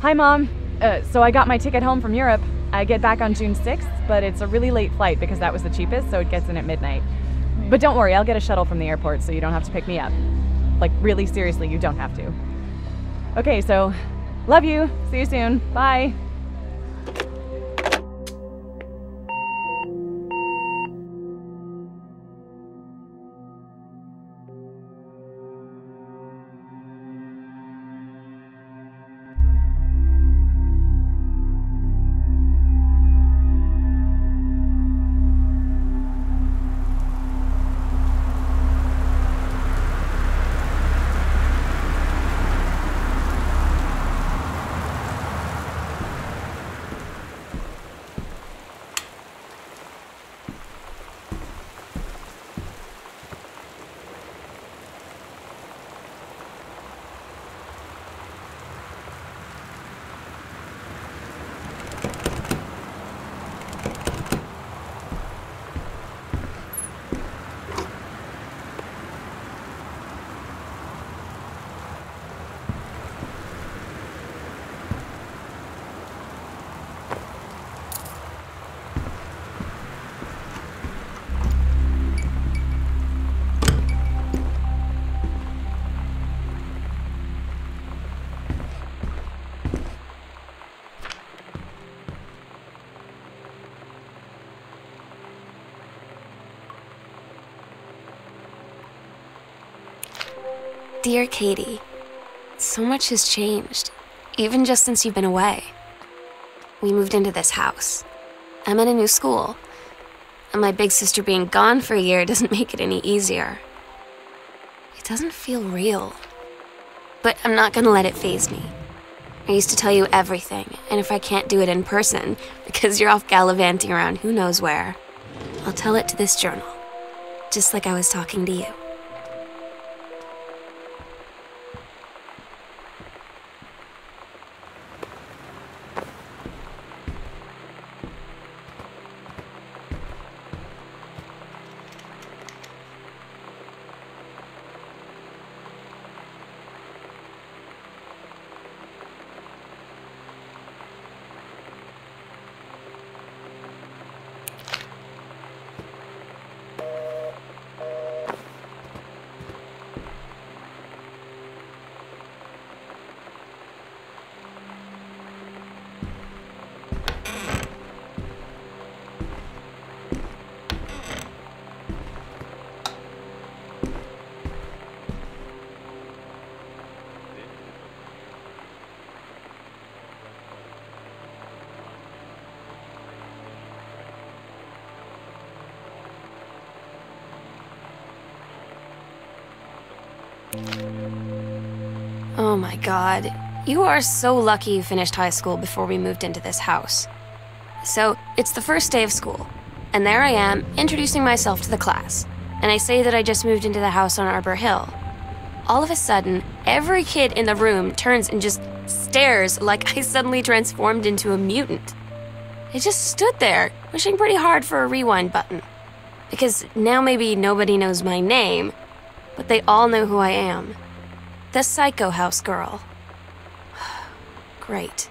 Hi, Mom. So I got my ticket home from Europe. I get back on June 6th, but it's a really late flight because that was the cheapest, so it gets in at midnight. But don't worry, I'll get a shuttle from the airport so you don't have to pick me up. Like, really seriously, you don't have to. Okay, so love you. See you soon. Bye. Dear Katie, so much has changed, even just since you've been away. We moved into this house. I'm at a new school, and my big sister being gone for a year doesn't make it any easier. It doesn't feel real, but I'm not gonna let it faze me. I used to tell you everything, and if I can't do it in person, because you're off gallivanting around who knows where, I'll tell it to this journal, just like I was talking to you. Oh my God, you are so lucky you finished high school before we moved into this house. So, it's the first day of school, and there I am, introducing myself to the class, and I say that I just moved into the house on Arbor Hill. All of a sudden, every kid in the room turns and just stares like I suddenly transformed into a mutant. I just stood there, wishing pretty hard for a rewind button. Because now maybe nobody knows my name, but they all know who I am. The Psycho House girl. Great.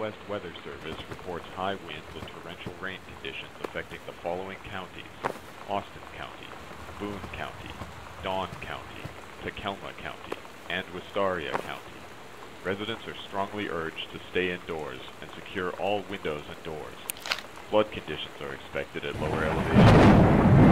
Southwest Weather Service reports high winds and torrential rain conditions affecting the following counties: Austin County, Boone County, Dawn County, Takelma County, and Wistaria County. Residents are strongly urged to stay indoors and secure all windows and doors. Flood conditions are expected at lower elevations.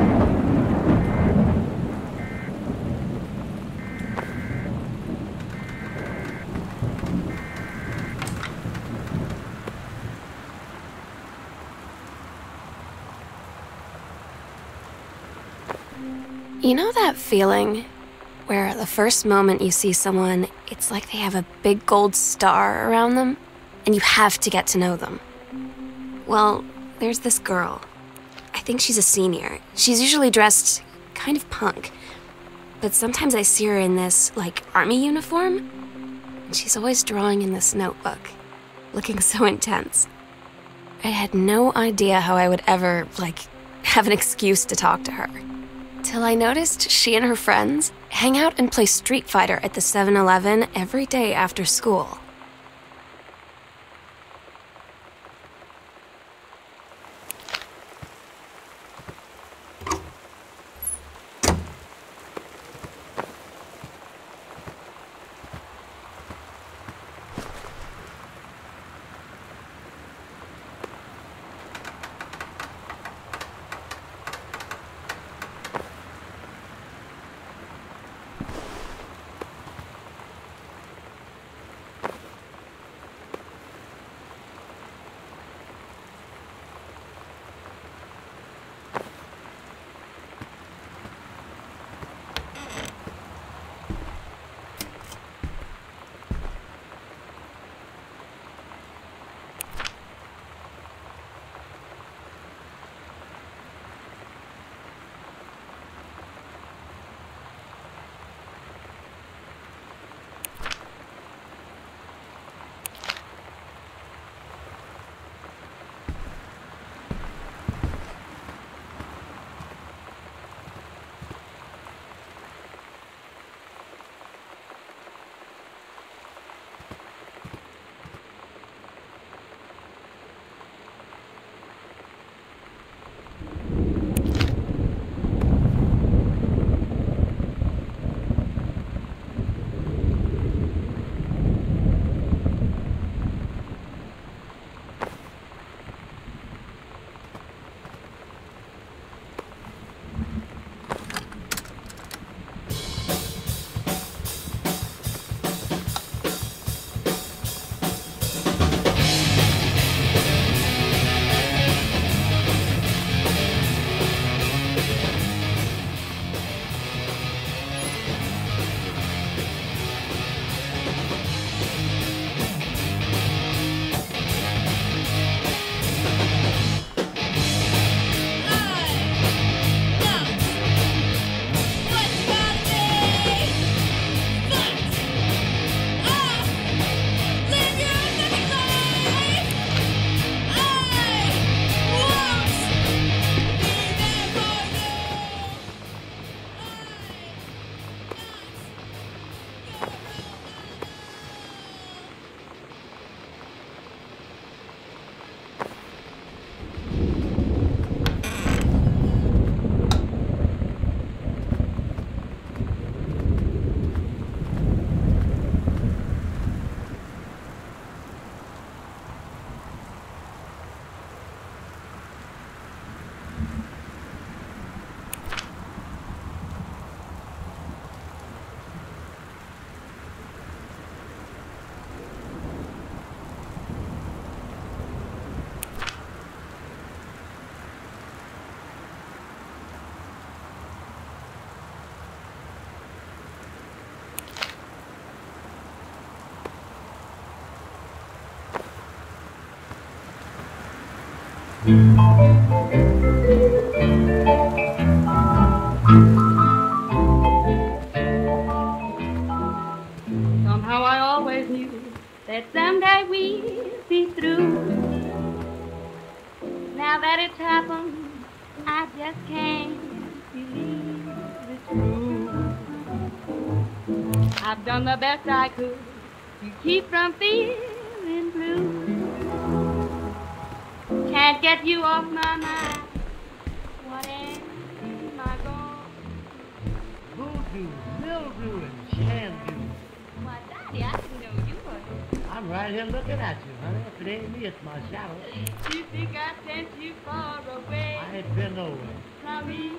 You know that feeling where the first moment you see someone, it's like they have a big gold star around them, and you have to get to know them? Well, there's this girl. I think she's a senior. She's usually dressed kind of punk, but sometimes I see her in this, like, army uniform, and she's always drawing in this notebook, looking so intense. I had no idea how I would ever, like, have an excuse to talk to her. Till I noticed she and her friends hang out and play Street Fighter at the 7-Eleven every day after school. Somehow I always knew that someday we'd be through. Now that it's happened, I just can't believe it's true. I've done the best I could to keep from feeling blue. Can't get you off my mind. What am I gonna Voodoo, mildew, and shandu. Why, Daddy, I didn't know you were. I'm right here looking at you, honey. If it ain't me, it's my shadow. You think I sent you far away I ain't been nowhere. from me?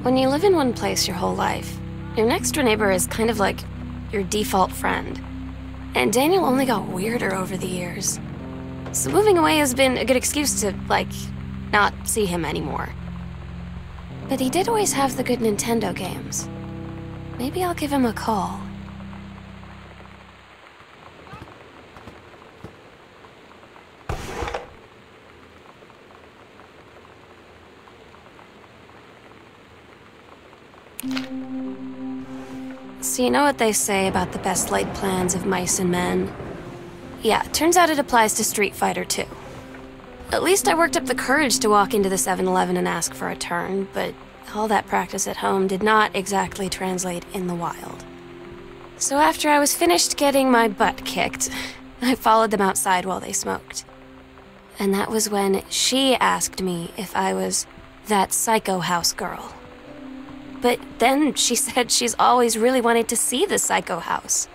When you live in one place your whole life, your next door neighbor is kind of like your default friend. And Daniel only got weirder over the years. So moving away has been a good excuse to, like, not see him anymore. But he did always have the good Nintendo games. Maybe I'll give him a call. So you know what they say about the best laid plans of mice and men? Yeah, turns out it applies to Street Fighter too. At least I worked up the courage to walk into the 7-Eleven and ask for a turn, but all that practice at home did not exactly translate in the wild. So after I was finished getting my butt kicked, I followed them outside while they smoked. And that was when she asked me if I was that psycho house girl. But then she said she's always really wanted to see the psycho house.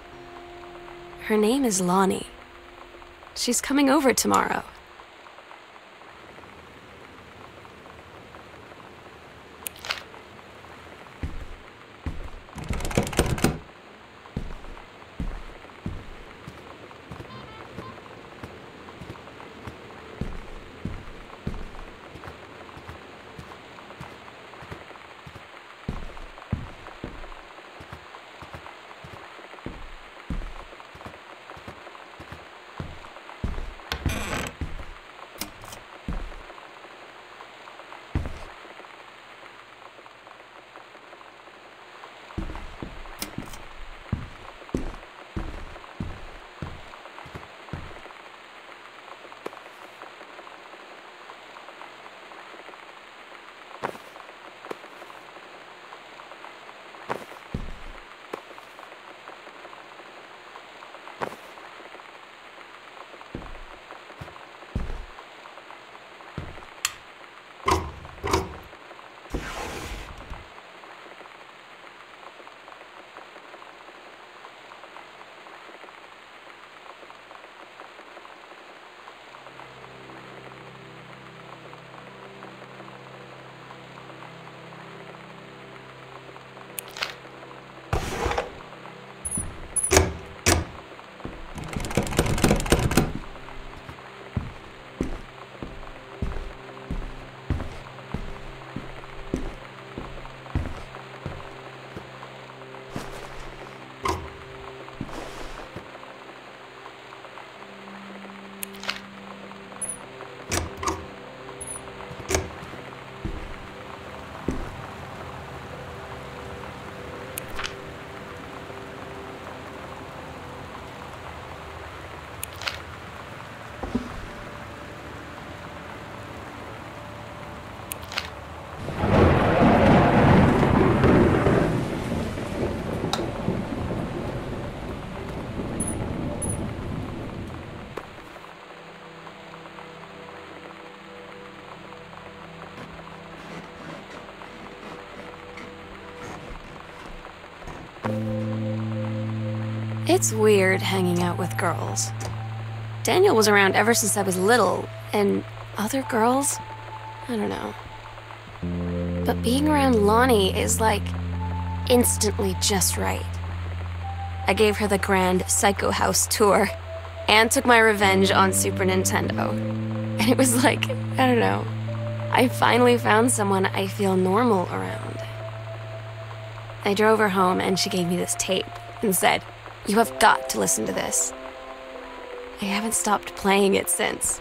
Her name is Lonnie. She's coming over tomorrow. It's weird hanging out with girls. Daniel was around ever since I was little, and other girls? I don't know. But being around Lonnie is like instantly just right. I gave her the grand Psycho House tour and took my revenge on Super Nintendo. And it was like, I don't know, I finally found someone I feel normal around. I drove her home and she gave me this tape and said, "You have got to listen to this." I haven't stopped playing it since.